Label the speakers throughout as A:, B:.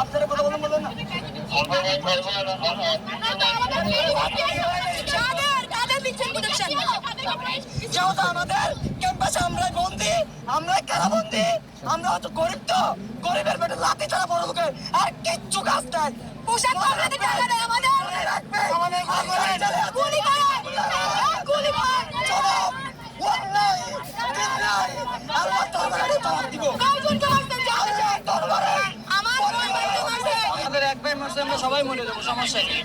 A: আপনারা কথা বলেন না যেহেতু আমাদের ক্যাম্পাসে আমরাই বন্দি, আমরাই কারাবন্দি, আমরা হয়তো গরিব, তো গরিবের পেটে লাঠি ছাড়া বড় লোকে আর কিচ্ছু কাজ নাই। পোশাক আমাদের জায়গা নেই, আমাদের রাখবে, আমাদের গুলি করে, গুলি করে চলো ওয়াল্লাহি বিল্লাহি আল্লাহ তরবারে জবাব দিব। কয়জনকে মারছেন জানেন? তরবারে আমার পরিবারকে মারছে, আমাদের এক ভাই মারছে, আমরা সবাই মরে যাব, সমস্যা নেই।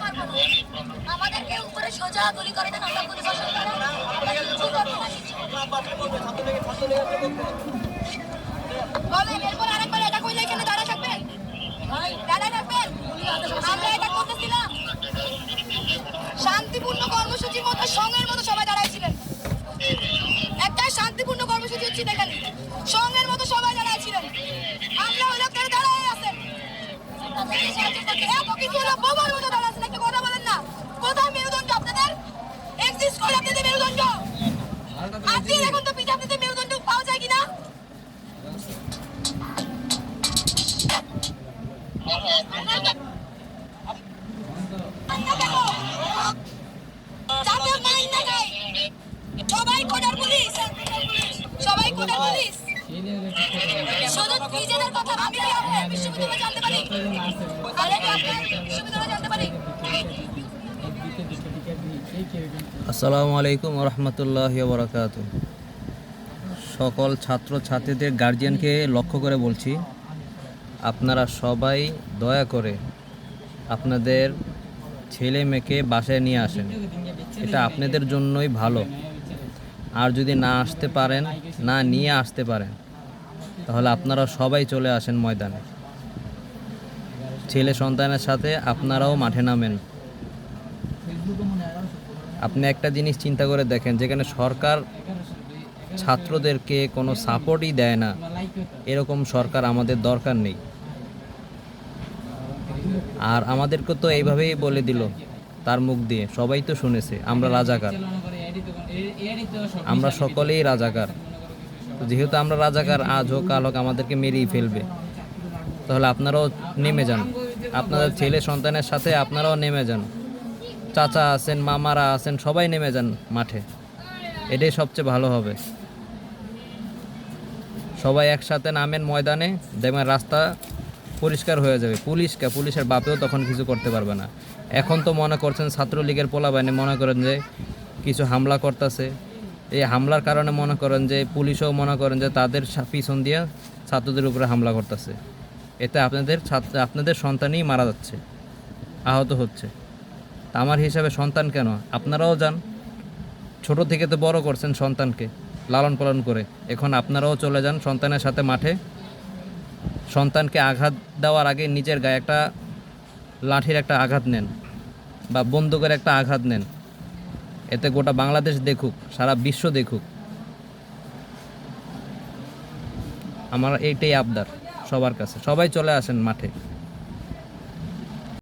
A: আমাদেরকে উপরে সোজা গুলি করে দেন, আমরা গুলি বসে করেন না, বলেন এরপর আরেকবার এটা কইলে এখানে দাঁড়া থাকবেন, দাঁড়া থাকবেন। আমরা এটা করতেছিলাম শান্তিপূর্ণ কর্মসূচির মতো, সঙ্গের মতো সবাই দাঁড়াইছিলেন। একটা শান্তিপূর্ণ কর্মসূচি হচ্ছে এখানে, সঙ্গের মতো সবাই দাঁড়াইছিলেন। আমরা ওই লোকটারে দাঁড়াই আছেন, কিছু হলো বোমার মতো দাঁড়াচ্ছেন। একটা কথা বলেন না, কোথায় মেরুদণ্ড আপনাদের? এক্সিস্ট করে আপনাদের মেরুদণ্ড? আপনি এখন তো পিঠে আপনাদের মেরুদণ্ড পাওয়া যায় কিনা? সবাই কোটার পুলিশ, সবাই কোটার পুলিশ। শুধু নিজেদের কথা ভাবলে আমরা বিশ্ববিদ্যালয়ে জানতে পারি, বিশ্ববিদ্যালয়ে জানতে পারি।
B: আসসালামু আলাইকুম রহমতুল্লাহি ওয়া বারাকাতুহু। সকল ছাত্র ছাত্রীদের গার্জিয়ানকে লক্ষ্য করে বলছি, আপনারা সবাই দয়া করে আপনাদের ছেলে মেয়েকে বাসায় নিয়ে আসেন, এটা আপনাদের জন্যই ভালো। আর যদি না আসতে পারেন, না নিয়ে আসতে পারেন, তাহলে আপনারা সবাই চলে আসেন ময়দানে। ছেলে সন্তানের সাথে আপনারাও মাঠে নামেন। আপনি একটা জিনিস চিন্তা করে দেখেন, যেখানে সরকার ছাত্রদেরকে কোনো সাপোর্টই দেয় না, এরকম সরকার আমাদের দরকার নেই। আর আমাদেরকে তো এইভাবেই বলে দিল তার মুখ দিয়ে, সবাই তো শুনেছে আমরা রাজাকার, আমরা সকলেই রাজাকার। যেহেতু আমরা রাজাকার, আজ হোক কাল হোক আমাদেরকে মেরেই ফেলবে। তাহলে আপনারাও নেমে যান, আপনাদের ছেলে সন্তানের সাথে আপনারাও নেমে যান। চাচা আছেন, মামারা আছেন, সবাই নেমে যান মাঠে, এটাই সবচেয়ে ভালো হবে। সবাই একসাথে নামেন ময়দানে, দেখবেন রাস্তা পরিষ্কার হয়ে যাবে। পুলিশের বাপেও তখন কিছু করতে পারবে না। এখন তো মনে করছেন ছাত্রলীগের পোলাবাহিনী মনে করেন যে কিছু হামলা করতেছে, এই হামলার কারণে মনে করেন যে পুলিশও মনে করেন যে তাদের পিছন দিয়ে ছাত্রদের উপরে হামলা করতেছে। এতে আপনাদের সন্তানই মারা যাচ্ছে, আহত হচ্ছে। তা আমার হিসাবে সন্তান কেন, আপনারাও যান। ছোট থেকে তো বড় করছেন সন্তানকে, লালন পালন করে, এখন আপনারাও চলে যান সন্তানের সাথে মাঠে। সন্তানকে আঘাত দেওয়ার আগে নিজের গায়ে একটা লাঠির একটা আঘাত নেন বা বন্দুকের একটা আঘাত নেন, এতে গোটা বাংলাদেশ দেখুক, সারা বিশ্ব দেখুক। আমার এইটাই আবদার সবার কাছে, সবাই চলে আসেন মাঠে।